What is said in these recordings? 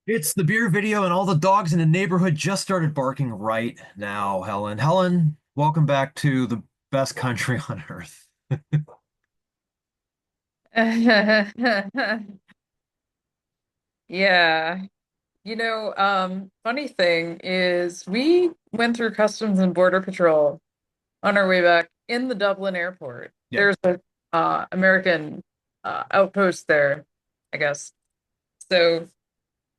It's the beer video, and all the dogs in the neighborhood just started barking right now, Helen. Helen, welcome back to the best country on earth. Yeah. Funny thing is we went through Customs and Border Patrol on our way back in the Dublin airport. Yeah. There's a American outpost there, I guess. So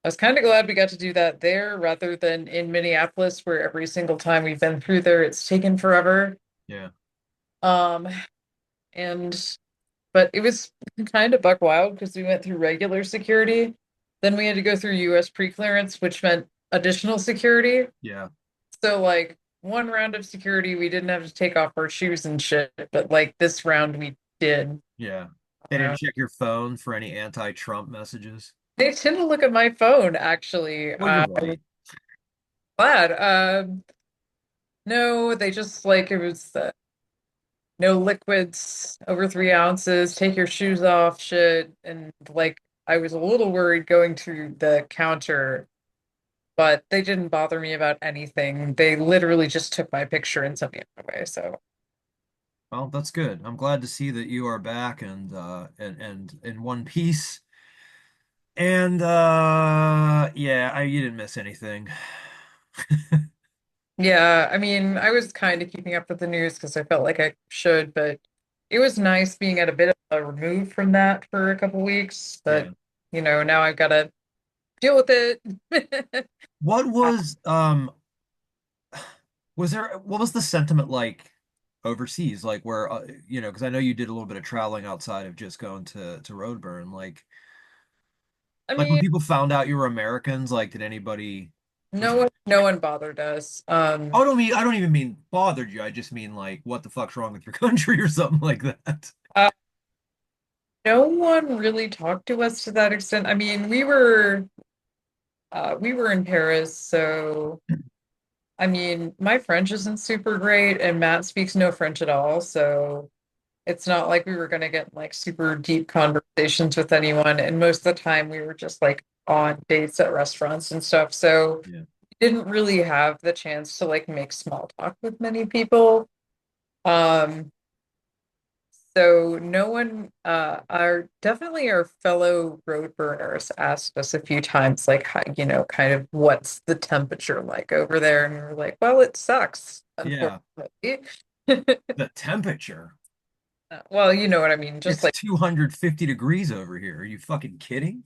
I was kind of glad we got to do that there rather than in Minneapolis, where every single time we've been through there, it's taken forever. Yeah. Um, and but it was kind of buck wild because we went through regular security. Then we had to go through US pre-clearance, which meant additional security. Yeah. So like one round of security, we didn't have to take off our shoes and shit, but like this round we did. Yeah. They didn't check your phone for any anti-Trump messages. They tend to look at my phone actually. Well, you're right. Glad. No, they just like it was no liquids over 3 ounces, take your shoes off, shit. And like I was a little worried going to the counter, but they didn't bother me about anything. They literally just took my picture and sent me on my way. So Well, that's good. I'm glad to see that you are back and in one piece. And yeah, you didn't miss anything. yeah, I mean, I was kind of keeping up with the news because I felt like I should, but it was nice being at a bit of a remove from that for a couple weeks. But Yeah. now I've got to deal with it. What what was the sentiment like overseas? Like where because I know you did a little bit of traveling outside of just going to Roadburn. I Like when mean, people found out you were Americans, like did anybody, you know, no one bothered us. I don't even mean bothered you. I just mean like what the fuck's wrong with your country or something like that. Uh, no one really talked to us to that extent. I mean, we were in Paris, so I mean, my French isn't super great, and Matt speaks no French at all, so it's not like we were going to get like super deep conversations with anyone. And most of the time, we were just like on dates at restaurants and stuff, so Yeah. we didn't really have the chance to like make small talk with many people. Um, So no one, our definitely our fellow road burners asked us a few times, like, how, kind of what's the temperature like over there? And we are like, well, it sucks, Yeah. unfortunately. The temperature. Well, you know what I mean. Just It's like, 250 degrees over here. Are you fucking kidding?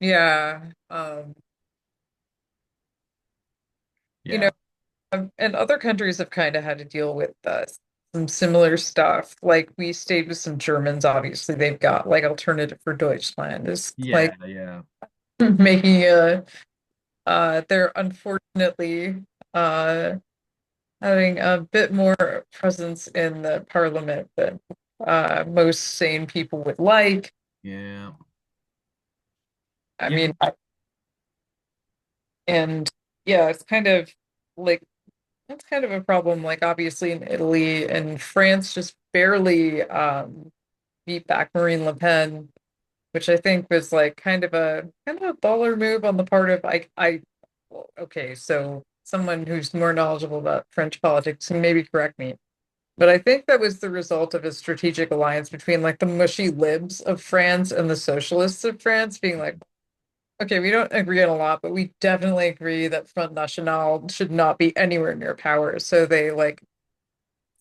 yeah, you know, Yeah. and other countries have kind of had to deal with some similar stuff. Like we stayed with some Germans, obviously they've got like alternative for Deutschland is Yeah, like yeah. making they're unfortunately uh, having a bit more presence in the parliament than most sane people would like. Yeah. I Yeah. mean, and yeah, it's kind of like that's kind of a problem. Like obviously in Italy and France, just barely beat back Marine Le Pen, which I think was like kind of a baller move on the part of well, okay, so someone who's more knowledgeable about French politics can maybe correct me. But I think that was the result of a strategic alliance between like the mushy libs of France and the socialists of France being like, okay, we don't agree on a lot, but we definitely agree that Front National should not be anywhere near power. So they like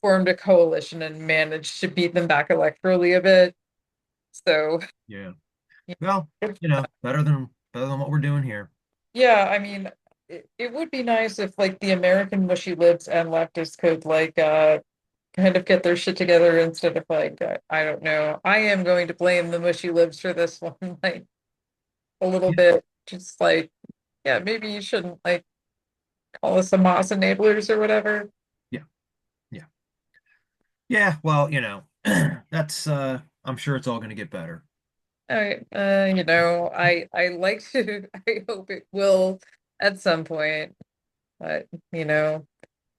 formed a coalition and managed to beat them back electorally a bit. So Yeah. Well, better than what we're doing here. yeah, I mean, it would be nice if like the American mushy libs and leftists could like kind of get their shit together instead of like I don't know. I am going to blame the mushy libs for this one, like a little Yeah. bit. Just like, yeah, maybe you shouldn't like call us Hamas enablers or whatever. Yeah. Yeah. Yeah. Well, that's I'm sure it's all gonna get better. I like to I hope it will at some point, but at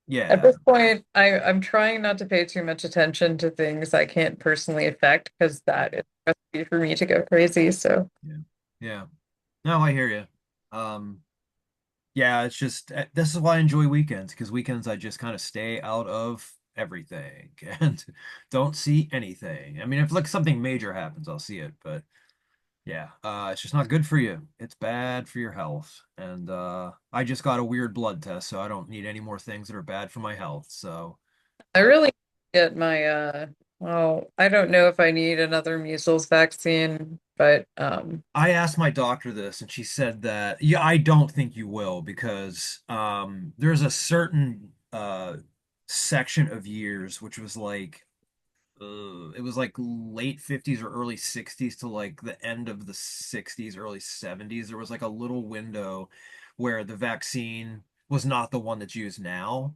Yeah. this point, I'm trying not to pay too much attention to things I can't personally affect because that is a recipe for me to go crazy. So Yeah. Yeah. No, I hear you. Um, yeah, it's just this is why I enjoy weekends because weekends I just kind of stay out of everything and don't see anything. I mean, if like something major happens, I'll see it, but yeah, it's just not good for you. It's bad for your health. And I just got a weird blood test, so I don't need any more things that are bad for my health. So I really get my well, I don't know if I need another measles vaccine, but I asked my doctor this, and she said that, yeah, I don't think you will because there's a certain section of years which was like it was like late 50s or early 60s to like the end of the 60s, early 70s. There was like a little window where the vaccine was not the one that's used now.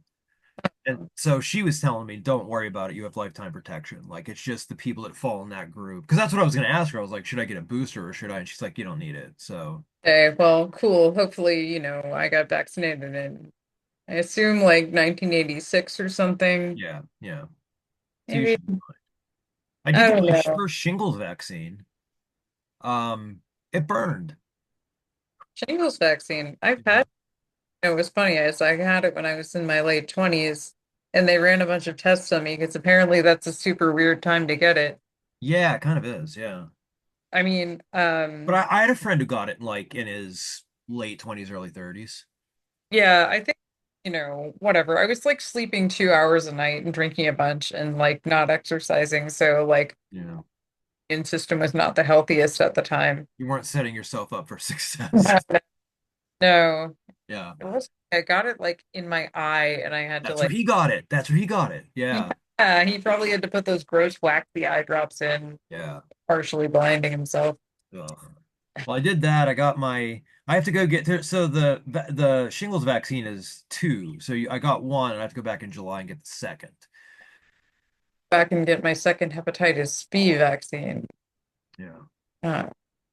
And so she was telling me, don't worry about it. You have lifetime protection. Like it's just the people that fall in that group. Because that's what I was going to ask her. I was like, should I get a booster or should I? And she's like, you don't need it. So okay, well, cool. Hopefully, I got vaccinated in I assume like 1986 or something. yeah, yeah. So you Maybe should be fine. I did I get don't my know. first shingles vaccine. It burned. Shingles vaccine. I've Yeah. had it was funny. I had it when I was in my late 20s and they ran a bunch of tests on me because apparently that's a super weird time to get it. Yeah, it kind of is. Yeah. I mean, But I had a friend who got it like in his late 20s, early 30s. yeah, I think, whatever. I was like sleeping 2 hours a night and drinking a bunch and like not exercising. So like Yeah. immune system was not the healthiest at the time. You weren't setting yourself up for success. No, Yeah. it was, I got it like in my eye and I had to That's where like, he got it. That's where he got it. Yeah. yeah, he probably had to put those gross waxy eye drops in, Yeah. partially blinding himself. Ugh. Well, I did that. I have to go get to, so the shingles vaccine is two. So I got one and I have to go back in July and get the second. Back and get my second hepatitis B vaccine. Yeah. Uh,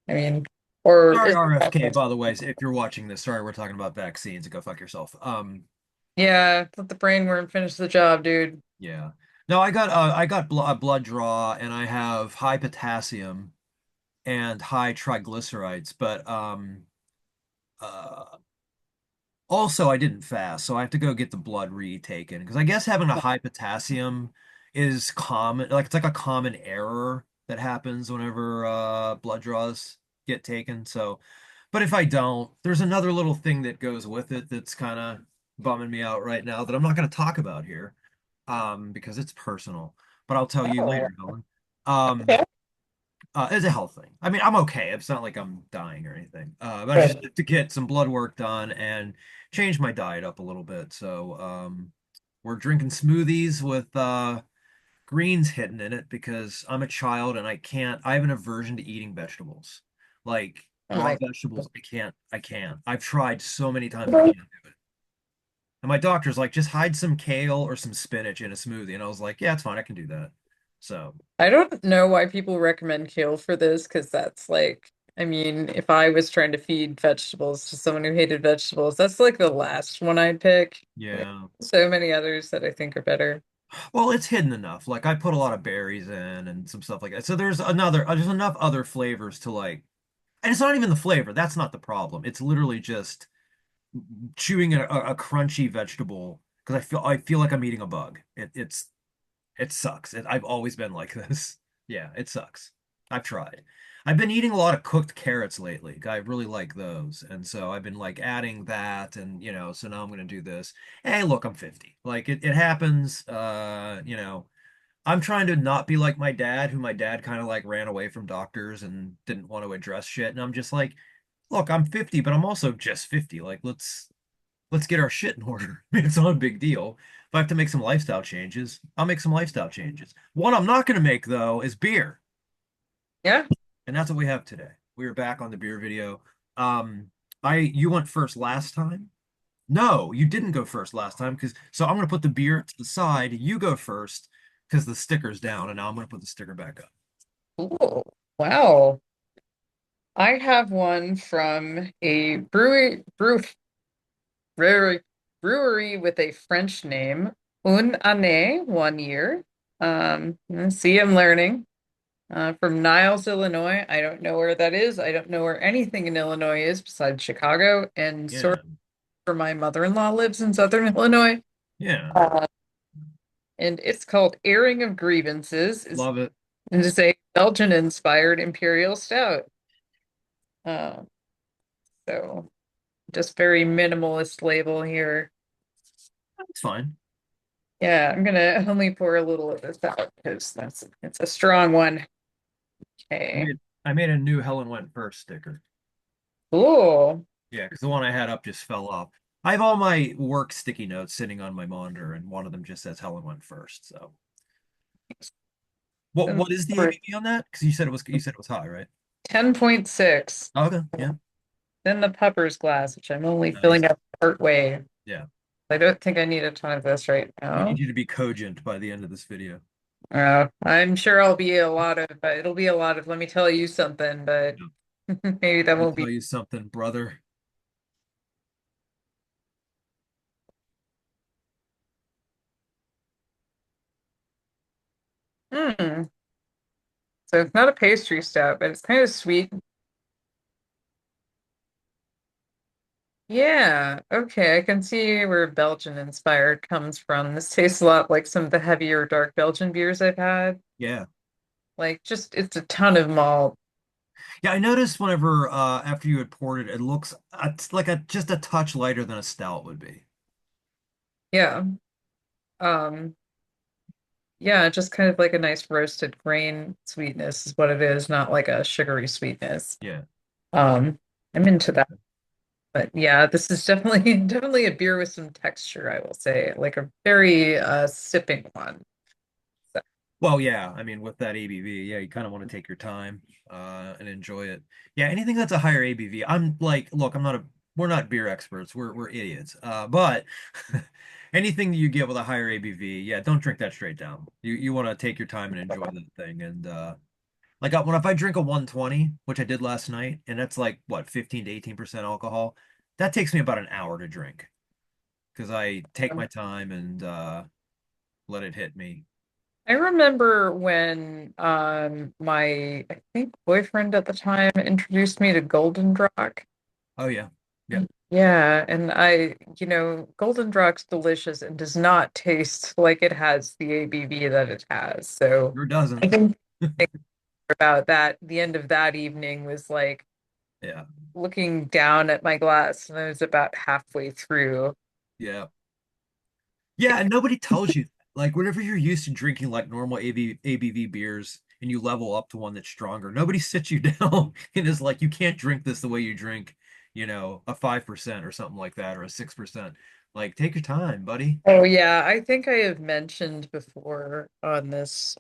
I mean, or Sorry, is RFK, by the way, if you're watching this, sorry, we're talking about vaccines. Go fuck yourself. yeah, let the brainworm finish the job, dude. Yeah. No, I got bl a blood draw and I have high potassium and high triglycerides, but uh also I didn't fast, so I have to go get the blood retaken because I guess having a high potassium is common, like it's like a common error that happens whenever blood draws get taken. So, but if I don't, there's another little thing that goes with it that's kind of bumming me out right now that I'm not going to talk about here because it's personal, but I'll tell you Oh, later, Helen. Um, okay. it's a health thing. I mean, I'm okay. It's not like I'm dying or anything. But I just Good. have to get some blood work done and change my diet up a little bit. So, we're drinking smoothies with greens hidden in it because I'm a child and I have an aversion to eating vegetables. Like Oh raw my vegetables, I can't. I've tried so many times, I God. can't do it. And my doctor's like, just hide some kale or some spinach in a smoothie. And I was like, yeah, it's fine. I can do that. So, I don't know why people recommend kale for this because that's like, I mean, if I was trying to feed vegetables to someone who hated vegetables, that's like the last one I'd pick. There's yeah. so many others that I think are better. Well, it's hidden enough. Like I put a lot of berries in and some stuff like that. So there's enough other flavors to like, and it's not even the flavor. That's not the problem. It's literally just chewing a crunchy vegetable because I feel like I'm eating a bug. It sucks. I've always been like this. Yeah, it sucks. I've tried. I've been eating a lot of cooked carrots lately. I really like those. And so I've been like adding that and so now I'm gonna do this. Hey, look, I'm 50. Like it happens. I'm trying to not be like my dad, who my dad kind of like ran away from doctors and didn't want to address shit. And I'm just like, look, I'm 50, but I'm also just 50. Like let's get our shit in order. It's not a big deal. If I have to make some lifestyle changes, I'll make some lifestyle changes. One I'm not going to make though is beer. Yeah, And that's what we have today. We are back on the beer video. You went first last time. No, you didn't go first last time because so I'm going to put the beer to the side. You go first because the sticker's down, and now I'm going to put the sticker back up. cool. Wow. I have one from a brewery, brewery with a French name, Une Année, 1 year. See, I'm learning. From Niles, Illinois. I don't know where that is. I don't know where anything in Illinois is besides Chicago, and sort Yeah. of where my mother-in-law lives in Southern Illinois. Yeah. Uh, and it's called Airing of Grievances. Love it. It's a Belgian-inspired imperial stout. Uh, so just very minimalist label here. It's fine. Yeah, I'm gonna only pour a little of this out because it's a strong one. I Okay. made I made a new Helen went first sticker. Cool. Yeah, because the one I had up just fell off. I have all my work sticky notes sitting on my monitor, and one of them just says Helen went first. So what is the For ABV on that? Because you said it was high, right? 10.6. Okay, yeah. Then the Pepper's glass, which I'm only Nice. filling up part way. Yeah. I don't think I need a ton of this right We need now. you to be cogent by the end of this video. I'm sure it'll be a lot of, let me tell you something, but Yeah. maybe that Let me won't tell be. you something, brother. Hmm. So it's not a pastry stout, but it's kind of sweet. Yeah, okay, I can see where Belgian inspired comes from. This tastes a lot like some of the heavier dark Belgian beers I've had. Yeah. Like just it's a ton of malt. Yeah, I noticed whenever after you had poured it, it looks it's like a just a touch lighter than a stout would be. Yeah. Um, yeah, just kind of like a nice roasted grain sweetness is what it is, not like a sugary sweetness. Yeah. Um, I'm into that. But yeah, this is definitely definitely a beer with some texture, I will say. Like a very sipping one. So, Well, yeah, I mean, with that ABV, yeah, you kind of want to take your time and enjoy it. Yeah, anything that's a higher ABV, I'm like, look, we're not beer experts, we're idiots. But anything that you get with a higher ABV, yeah, don't drink that straight down. You want to take your time and enjoy that thing. And like when if I drink a 120, which I did last night, and that's like what 15 to 18% alcohol, that takes me about an hour to drink because I take my time and let it hit me. I remember when my I think boyfriend at the time introduced me to Golden Rock. Oh yeah. Yeah. Yeah, and Golden Rock's delicious and does not taste like it has the ABV that it has. So Sure I doesn't. think about that, the end of that evening was like Yeah. looking down at my glass and I was about halfway through. Yeah. Yeah, and nobody tells you that. Like whenever you're used to drinking like normal ABV beers and you level up to one that's stronger, nobody sits you down and is like, you can't drink this the way you drink, a 5% or something like that or a 6%. Like, take your time, buddy. Oh yeah, I think I have mentioned before on this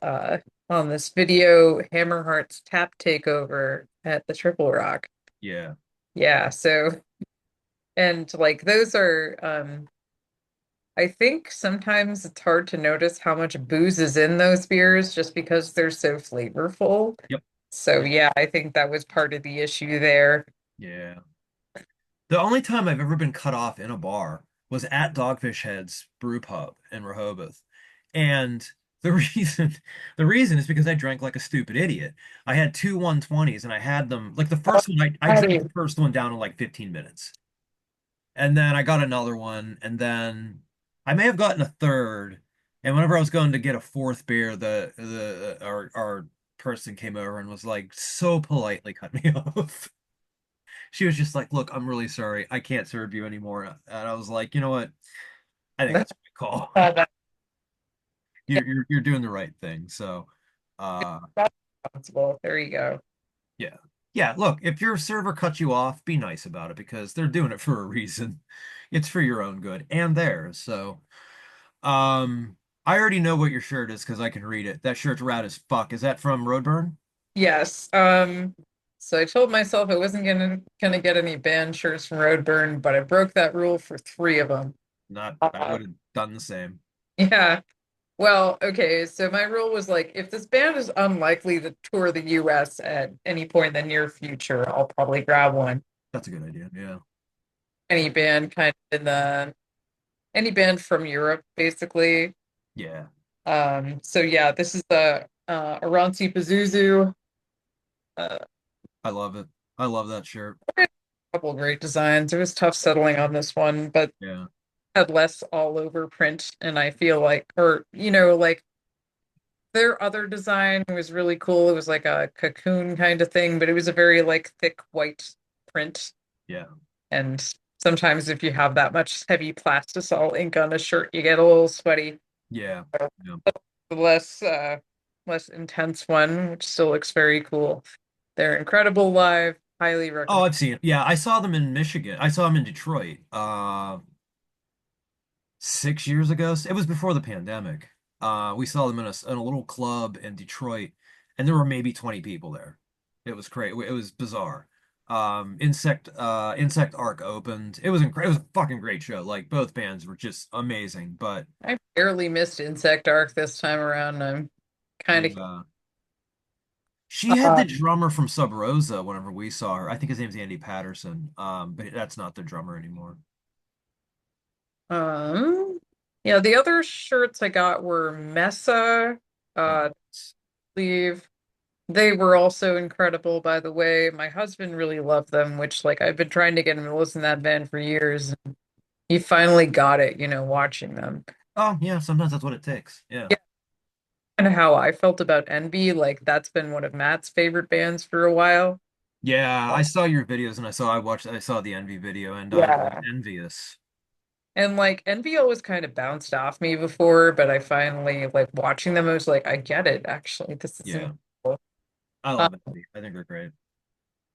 video Hammerheart's tap takeover at the Triple Rock. Yeah. Yeah, so and like those are I think sometimes it's hard to notice how much booze is in those beers just because they're so flavorful. Yep. So yeah, I think that was part of the issue there. Yeah. The only time I've ever been cut off in a bar was at Dogfish Head's Brew Pub in Rehoboth. And the reason the reason is because I drank like a stupid idiot. I had two 120s and I had them like the first one I drank the first one down in like 15 minutes. And then I got another one and then I may have gotten a third. And whenever I was going to get a fourth beer, the our person came over and was like so politely cut me off. She was just like, "Look, I'm really sorry. I can't serve you anymore." And I was like, "You know what? I think that's a good call. That's You're doing the right thing." So, uh, responsible. There you go. yeah. Yeah, look, if your server cuts you off, be nice about it because they're doing it for a reason. It's for your own good and theirs. So, I already know what your shirt is because I can read it. That shirt's rad as fuck. Is that from Roadburn? Yes. So I told myself I wasn't gonna get any band shirts from Roadburn, but I broke that rule for three of them. Not, I Uh, would have done the same. yeah. Well, okay, so my rule was like if this band is unlikely to tour the US at any point in the near future, I'll probably grab one. That's a good idea. Yeah. Any band kind of in the any band from Europe, basically. Yeah. So yeah, this is a Aranci Pazuzu. Uh, I love it. I love that shirt. a couple great designs. It was tough settling on this one, but Yeah. had less all over print, and I feel like, or like their other design was really cool. It was like a cocoon kind of thing, but it was a very like thick white print. Yeah. And sometimes if you have that much heavy plastisol ink on a shirt, you get a little sweaty. Yeah. Yeah. The less intense one, which still looks very cool. They're incredible live. Highly Oh, recommend. I've seen it. Yeah, I saw them in Michigan. I saw them in Detroit 6 years ago. It was before the pandemic. We saw them in a little club in Detroit, and there were maybe 20 people there. It was crazy. It was bizarre. Insect Arc opened. It was a fucking great show. Like both bands were just amazing. But I barely missed Insect Arc this time around. I'm kind of yeah, she had the uh, drummer from Sub Rosa whenever we saw her. I think his name's Andy Patterson. But that's not the drummer anymore. um yeah, the other shirts I got were Mesa Yeah. uh sleeve. They were also incredible, by the way. My husband really loved them, which like I've been trying to get him to listen to that band for years. He finally got it, watching them. Oh, yeah, sometimes that's what it takes. Yeah. Yeah, kind of how I felt about Envy. Like that's been one of Matt's favorite bands for a while. Yeah, I saw your videos and I saw the Envy video and I was Yeah. envious. And like Envy always kind of bounced off me before, but I finally like watching them, I was like, I get it, actually. This is Yeah. incredible. I Um, love Envy. I think they're great.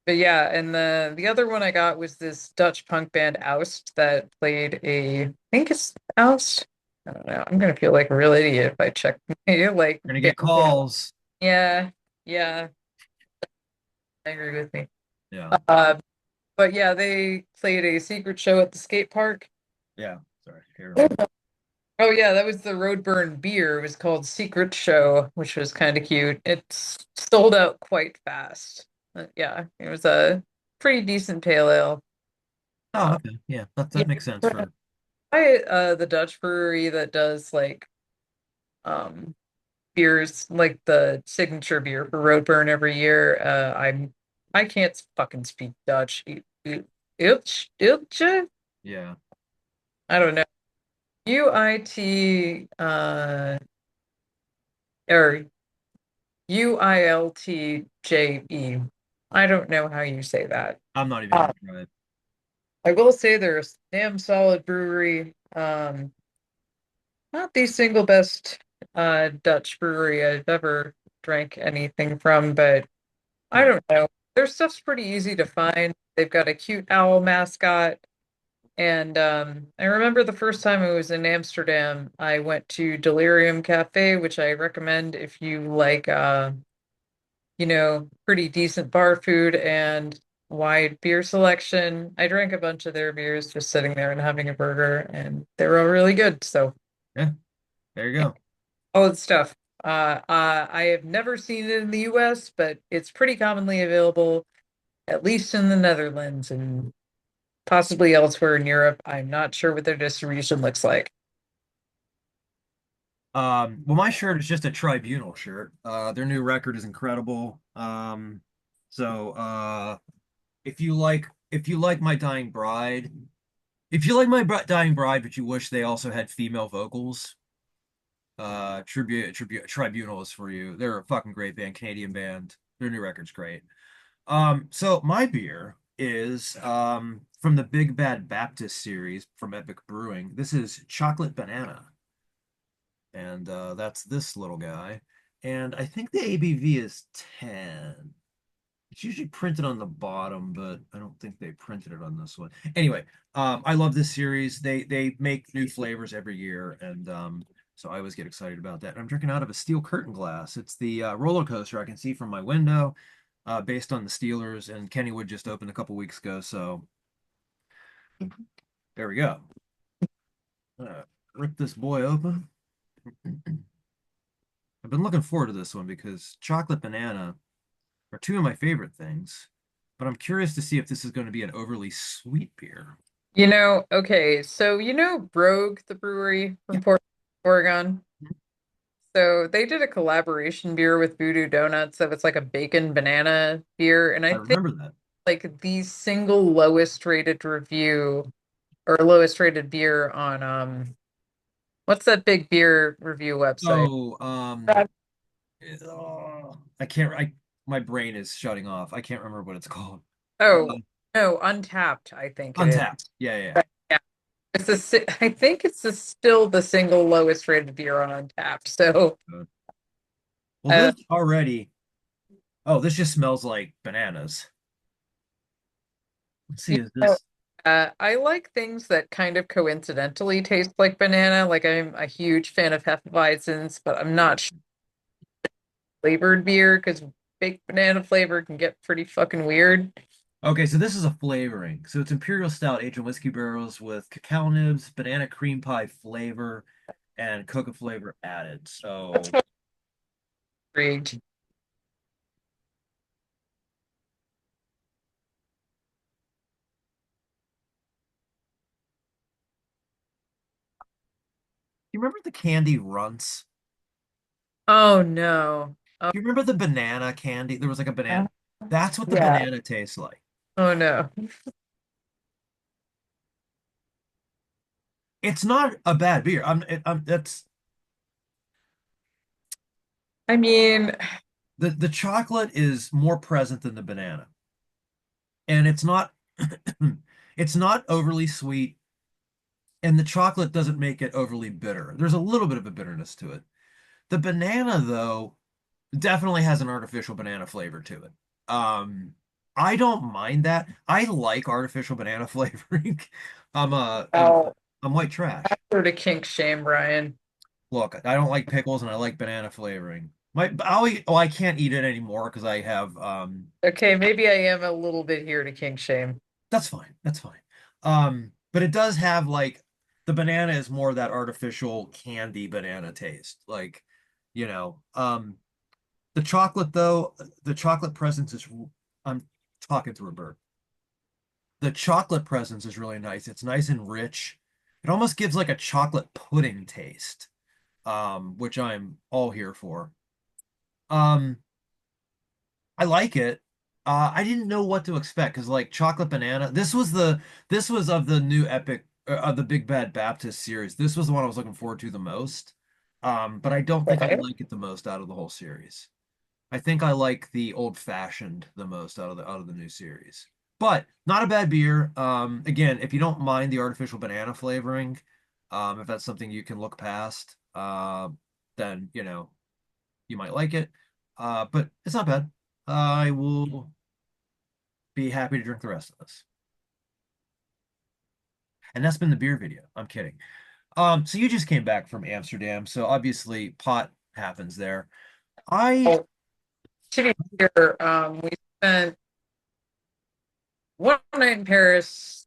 but yeah, and the other one I got was this Dutch punk band Oust that played I think it's Oust. I don't know. I'm gonna feel like a real idiot if I check like We're gonna band. get calls. Yeah, yeah, I agree with me. Yeah. Uh, but yeah, they played a secret show at the skate park. Yeah. Sorry. Can't remember. Oh yeah, that was the Roadburn beer. It was called Secret Show, which was kind of cute. It sold out quite fast. Yeah, it was a pretty decent pale ale. Oh, Uh, okay. Yeah, that yeah, that makes sense for the Dutch brewery that does like um beers, like the signature beer for Roadburn every year. I can't fucking speak Dutch. Iltje? yeah. I don't know. UIT or UILTJE. I don't know how you say that. I'm not even Uh, gonna try it. I will say they're a damn solid brewery. Not the single best Dutch brewery I've ever drank anything from, but I Yeah. don't know. Their stuff's pretty easy to find. They've got a cute owl mascot. And I remember the first time I was in Amsterdam, I went to Delirium Cafe, which I recommend if you like pretty decent bar food and wide beer selection. I drank a bunch of their beers just sitting there and having a burger, and they were all really good. So, Yeah. There you yeah, go. all the stuff. I have never seen it in the US, but it's pretty commonly available, at least in the Netherlands and possibly elsewhere in Europe. I'm not sure what their distribution looks like. Well, my shirt is just a Tribunal shirt. Their new record is incredible. So if you like My Dying Bride, if you like Dying Bride, but you wish they also had female vocals, Tribunal is for you. They're a fucking great band, Canadian band. Their new record's great. So my beer is from the Big Bad Baptist series from Epic Brewing. This is Chocolate Banana, and that's this little guy. And I think the ABV is 10. It's usually printed on the bottom, but I don't think they printed it on this one. Anyway, I love this series. They make new flavors every year, and so I always get excited about that. I'm drinking out of a steel curtain glass. It's the roller coaster I can see from my window, based on the Steelers, and Kennywood just opened a couple weeks ago, so there we go. Rip this boy open. I've been looking forward to this one because chocolate banana are two of my favorite things, but I'm curious to see if this is going to be an overly sweet beer. Okay, so Brogue, the brewery Yeah. from Portland, Oregon. So they did a collaboration beer with Voodoo Donuts that was like a bacon banana beer, and I I think remember that. like the single lowest rated review or lowest rated beer on what's that big beer review website? Oh, I can't. My brain is shutting off. I can't remember what it's called. Oh, no, Untapped, I think it is. Untapped. Yeah, yeah, yeah. Right, yeah. I think it's still the single lowest rated beer on Untapped. So, Well, uh, this already. Oh, this just smells like bananas. Let's see. you Is know, this? I like things that kind of coincidentally taste like banana. Like I'm a huge fan of Hefeweizens, but I'm not flavored beer because baked banana flavor can get pretty fucking weird. Okay, so this is a flavoring. So it's imperial stout aged in whiskey barrels with cacao nibs, banana cream pie flavor, and cocoa flavor added. That's So what I'm intrigued. you remember the candy runts? Oh no. Oh, Do you remember the banana candy? There was like a banana. That's what the yeah. banana tastes like. Oh no. It's not a bad beer. That's I mean, the chocolate is more present than the banana, and it's not overly sweet, and the chocolate doesn't make it overly bitter. There's a little bit of a bitterness to it. The banana, though, definitely has an artificial banana flavor to it. Um, I don't mind that. I like artificial banana flavoring. I'm a I'm oh, I'm white trash. sort of kink shame, Brian. Look, I don't like pickles and I like banana flavoring. I can't eat it anymore because I have Okay, maybe I am a little bit here to kink shame. that's fine. That's fine. But it does have like the banana is more of that artificial candy banana taste. Like, you know, the chocolate though, the chocolate presence is I'm talking through a bird. The chocolate presence is really nice. It's nice and rich. It almost gives like a chocolate pudding taste, which I'm all here for. Um, I like it. I didn't know what to expect because like chocolate banana. This was of the new Epic of the Big Bad Baptist series. This was the one I was looking forward to the most. But I don't think I Okay. like it the most out of the whole series. I think I like the old fashioned the most out of the new series. But not a bad beer. Again, if you don't mind the artificial banana flavoring, if that's something you can look past, then you know you might like it. But it's not bad. I will be happy to drink the rest of this. And that's been the beer video. I'm kidding. So you just came back from Amsterdam, so obviously pot happens there. I Oh, to be clear, we spent one night in Paris,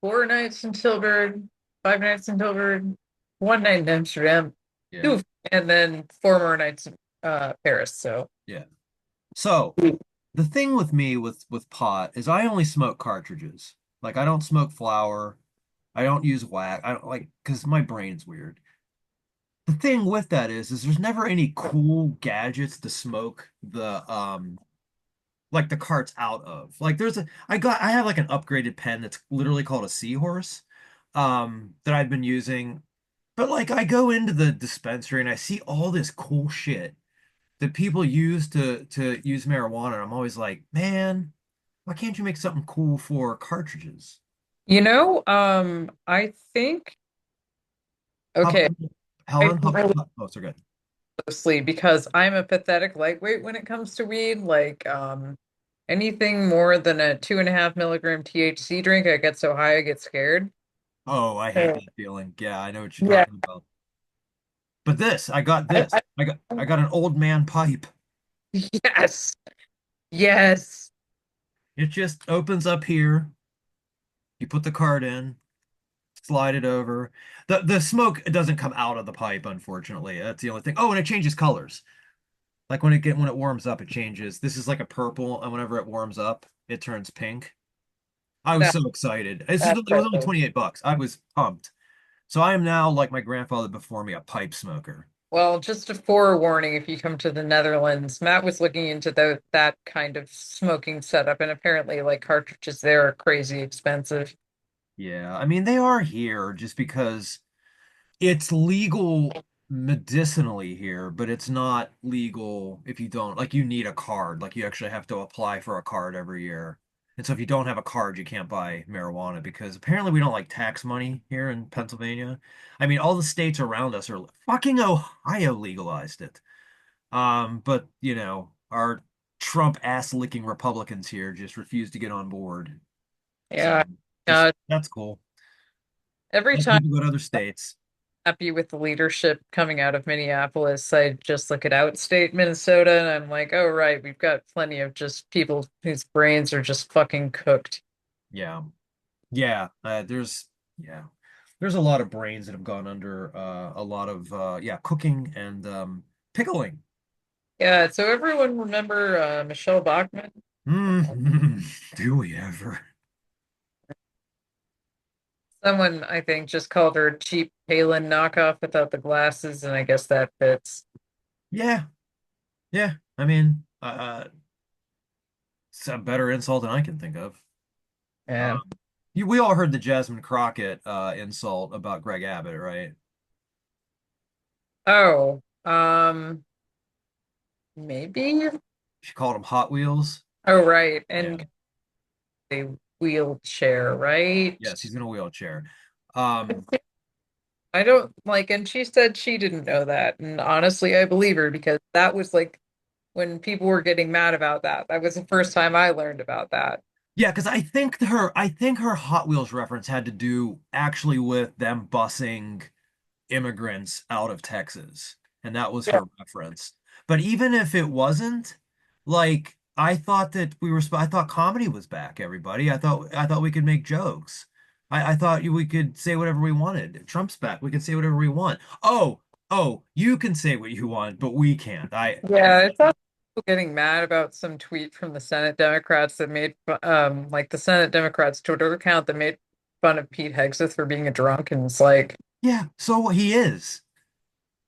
4 nights in Tilburg, 5 nights in Tilburg, one night in Amsterdam, Yeah, two, and then 4 more nights in Paris. So yeah. So the thing with me with pot is I only smoke cartridges. Like I don't smoke flower. I don't use wax. I don't like because my brain's weird. The thing with that is there's never any cool gadgets to smoke the like the carts out of. Like I have like an upgraded pen that's literally called a seahorse that I've been using. But like I go into the dispensary and I see all this cool shit that people use to use marijuana. And I'm always like, man, why can't you make something cool for cartridges? I think How okay, about I Helen? really Oh, so good. closely because I'm a pathetic lightweight when it comes to weed. Like, anything more than a 2.5 milligram THC drink, I get so high I get scared. Oh, I hate So, that feeling. Yeah, I know what you're yeah, talking about. But I got I, this. I got an old man pipe. yes, yes. It just opens up here. You put the card in, slide it over. The smoke doesn't come out of the pipe, unfortunately. That's the only thing. Oh, and it changes colors. Like when it warms up, it changes. This is like a purple, and whenever it warms up, it turns pink. I was That, so excited. It was only impressive. 28 bucks. I was pumped. So I am now like my grandfather before me, a pipe smoker. Well, just a forewarning if you come to the Netherlands, Matt was looking into that kind of smoking setup, and apparently, like cartridges there are crazy expensive. Yeah, I mean they are here just because it's legal medicinally here, but it's not legal if you don't, like, you need a card. Like, you actually have to apply for a card every year. And so if you don't have a card, you can't buy marijuana because apparently we don't like tax money here in Pennsylvania. I mean, all the states around us are fucking Ohio legalized it. But our Trump ass licking Republicans here just refuse to get on board. So Yeah. just Uh, that's cool. every Let time people go to other states. I'm happy with the leadership coming out of Minneapolis, I just look at outstate Minnesota and I'm like, oh, right, we've got plenty of just people whose brains are just fucking cooked. Yeah. Yeah, yeah, there's a lot of brains that have gone under a lot of cooking and pickling. Yeah. So everyone remember Michelle Bachmann? Mm, do we ever? Someone, I think, just called her a cheap Helen knockoff without the glasses, and I guess that fits. Yeah, yeah. I mean, it's a better insult than I can think of. Yeah. Um, we all heard the Jasmine Crockett insult about Greg Abbott, right? Oh, maybe. She called him Hot Wheels. Oh, right. Yeah. And a wheelchair, right? Yes, he's in a wheelchair. Um, I don't like, and she said she didn't know that. And honestly, I believe her because that was like when people were getting mad about that. That was the first time I learned about that. Yeah, because I think her Hot Wheels reference had to do actually with them busing immigrants out of Texas, and that was Yeah. her reference. But even if it wasn't, like, I thought comedy was back, everybody. I thought we could make jokes. I thought we could say whatever we wanted. Trump's back. We can say whatever we want. Oh, you can say what you want, but we can't. Yeah, it's also people getting mad about some tweet from the Senate Democrats that made like the Senate Democrats Twitter account that made fun of Pete Hegseth for being a drunk, and it's Yeah, so he is.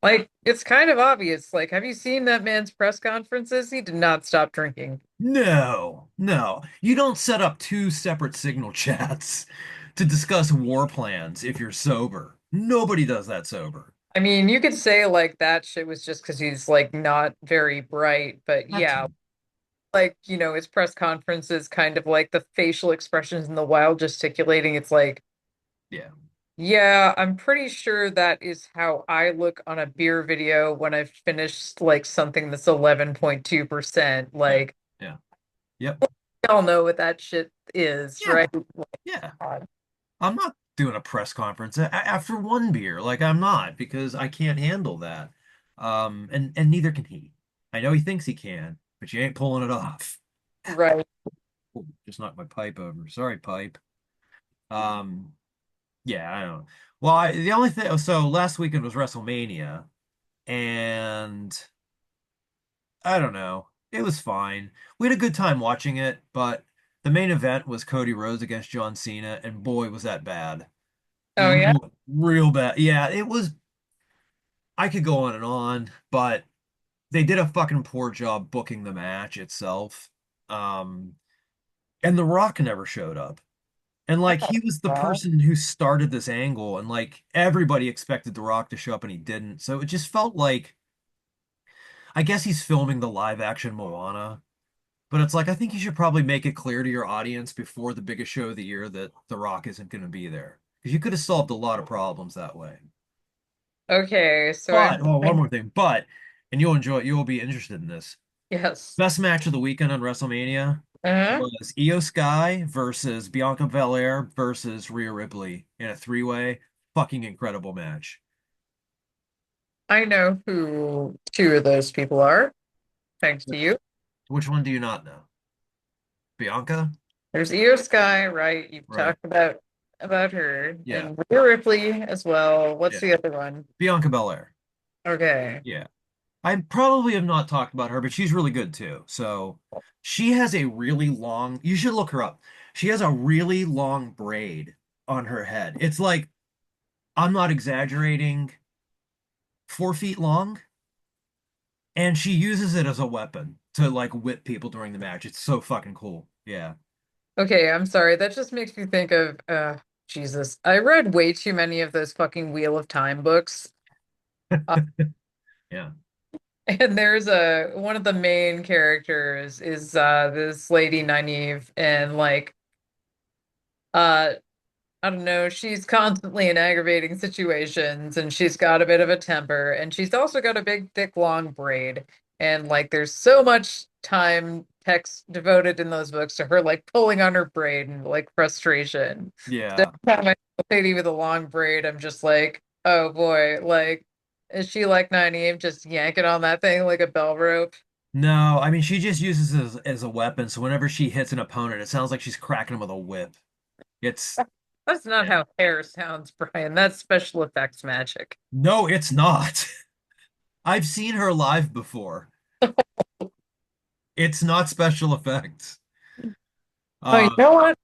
like it's kind of obvious. Like, have you seen that man's press conferences? He did not stop drinking. No, no. You don't set up two separate signal chats to discuss war plans if you're sober. Nobody does that sober. I mean, you could say like that shit was just because he's like not very bright, but That yeah, too. like his press conferences, kind of like the facial expressions and the wild gesticulating. It's like, Yeah, yeah, I'm pretty sure that is how I look on a beer video when I've finished like something that's 11.2%. yeah, Like, yeah. Yep. y'all know what that shit is, Yeah, right? yeah. God. I'm not doing a press conference after one beer. Like, I'm not because I can't handle that. And neither can he. I know he thinks he can, but you ain't pulling it off. Right. Oh, just knocked my pipe over. Sorry, pipe. Um, Yeah, I don't know. Well, the only thing, so last weekend was WrestleMania, and I don't know. It was fine. We had a good time watching it, but the main event was Cody Rhodes against John Cena, and boy, was that bad. Oh yeah. Real bad. Yeah, it was. I could go on and on, but they did a fucking poor job booking the match itself. Um, and The Rock never showed up. And like he was the Well, person who started this angle, and like everybody expected The Rock to show up and he didn't. So it just felt like I guess he's filming the live action Moana, but it's like I think you should probably make it clear to your audience before the biggest show of the year that The Rock isn't going to be there. Because you could have solved a lot of problems that way. okay, so But, well, one more thing, and you'll be interested in this. yes. Best match of the weekend on WrestleMania Uh-huh. was Io Sky versus Bianca Belair versus Rhea Ripley in a three-way. Fucking incredible match. I know who two of those people are, thanks to you. Which one do you not know? Bianca? There's Io Sky, right? You've Right. talked about her Yeah. and Rhea Ripley as well. What's Yeah. the other one? Bianca Belair. Okay. Yeah. I probably have not talked about her, but she's really good too. So she has a really long, you should look her up. She has a really long braid on her head. It's like, I'm not exaggerating. 4 feet long, and she uses it as a weapon to like whip people during the match. It's so fucking cool. Yeah. Okay, I'm sorry. That just makes me think of Jesus. I read way too many of those fucking Wheel of Time books. Uh, Yeah. and there's a one of the main characters is this lady Nynaeve, and like uh I don't know, she's constantly in aggravating situations, and she's got a bit of a temper, and she's also got a big thick long braid, and like there's so much time text devoted in those books to her like pulling on her braid and like frustration. So Yeah. every time I see a lady with a long braid, I'm just like, oh boy, like is she like Nynaeve just yanking on that thing like a bell rope? No, I mean she just uses it as a weapon. So whenever she hits an opponent, it sounds like she's cracking him with a whip. It's That's not yeah. how hair sounds, Brian. That's special effects magic. No, it's not. I've seen her live before. It's not special effects. Oh, you Uh, know what?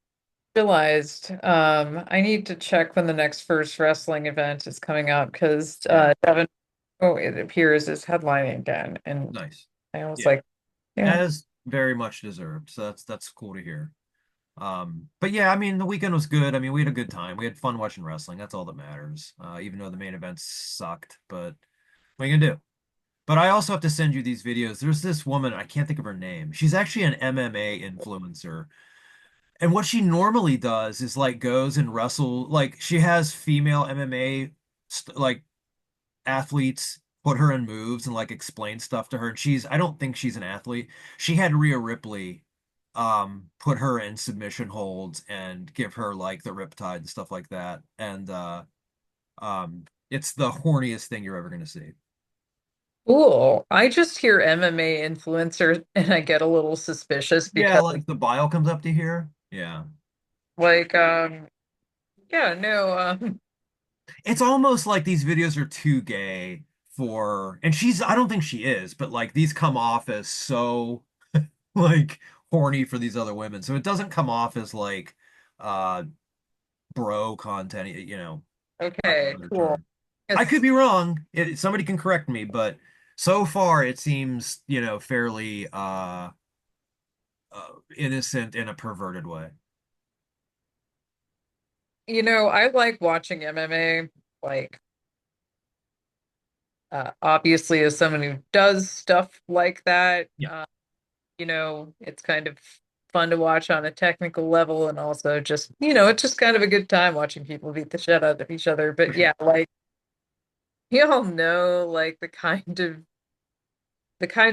Realized I need to check when the next first wrestling event is coming up because yeah, Devin, oh, it appears is headlining again, and nice. I was Yeah, like, yeah, as very much deserved. So that's cool to hear. But yeah, I mean the weekend was good. I mean we had a good time. We had fun watching wrestling. That's all that matters. Even though the main event sucked, but what are you gonna do? But I also have to send you these videos. There's this woman, I can't think of her name. She's actually an MMA influencer. And what she normally does is like goes and wrestle, like she has female MMA like athletes put her in moves and like explain stuff to her. And I don't think she's an athlete. She had Rhea Ripley put her in submission holds and give her like the riptide and stuff like that. And it's the horniest thing you're ever gonna see. cool. I just hear MMA influencer and I get a little suspicious Yeah, because like the bile comes up to here. Yeah. like yeah, no, It's almost like these videos are too gay and I don't think she is, but like these come off as so like horny for these other women. So it doesn't come off as like uh bro content, lack of a okay, better cool. term. I could Yes, be wrong. Somebody can correct me, but so far it seems, fairly innocent in a perverted way. I like watching MMA, like obviously as someone who does stuff like that. Yeah. It's kind of fun to watch on a technical level, and also just, it's just kind of a good time watching people beat the shit out of each other. For But sure. yeah, like you all know like the kind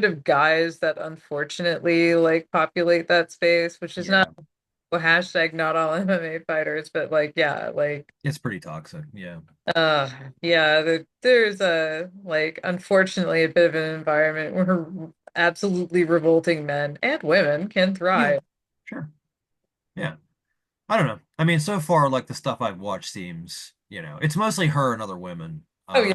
of guys that unfortunately like populate that space, which is not Yeah. hashtag not all MMA fighters, but like yeah, like It's pretty toxic. Yeah. uh yeah, there's a like unfortunately a bit of an environment where absolutely revolting men and women can Yeah. thrive. Sure. Yeah. I don't know. I mean, so far, like the stuff I've watched seems, it's mostly her and other women. Oh yeah.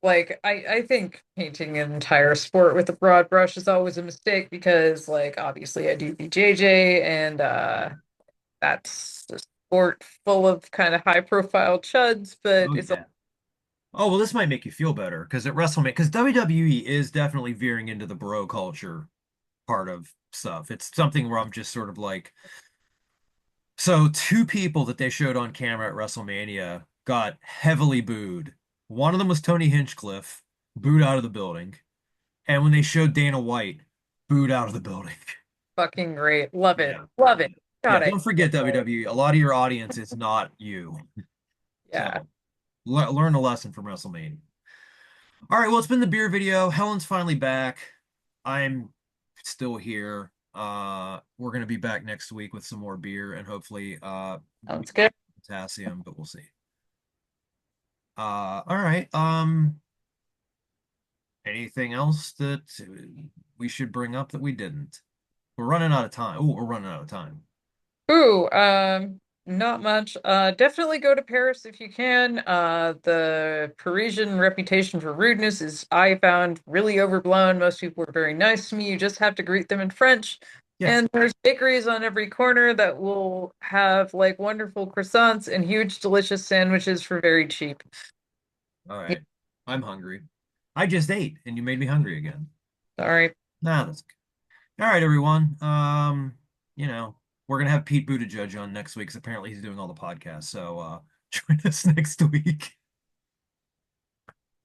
Like I think painting an entire sport with a broad brush is always a mistake because like obviously I do BJJ, and that's a sport full of kind of high profile chuds, but Oh it's yeah. Oh well, this might make you feel better because at WrestleMania, because WWE is definitely veering into the bro culture part of stuff. It's something where I'm just sort of like, so two people that they showed on camera at WrestleMania got heavily booed. One of them was Tony Hinchcliffe, booed out of the building, and when they showed Dana White, booed out of the building. fucking great. Love it. Yeah. Love it. Yeah, God, I don't forget WWE. A lot of your audience is not you. yeah. So learn a lesson from WrestleMania. All right, well, it's been the beer video. Helen's finally back. I'm still here. We're gonna be back next week with some more beer and hopefully we Sounds might good. have potassium, but we'll see. All right. Anything else that we should bring up that we didn't? We're running out of time. Oh, we're running out of time. Ooh, not much. Definitely go to Paris if you can. The Parisian reputation for rudeness is, I found, really overblown. Most people are very nice to me. You just have to greet them in French. Yeah. And there's bakeries on every corner that will have like wonderful croissants and huge, delicious sandwiches for very cheap. All Yeah, right. I'm hungry. I just ate and you made me hungry again. Sorry. Nah, that's okay. All right, everyone. You know, we're gonna have Pete Buttigieg on next week 'cause apparently he's doing all the podcasts. So join us next week.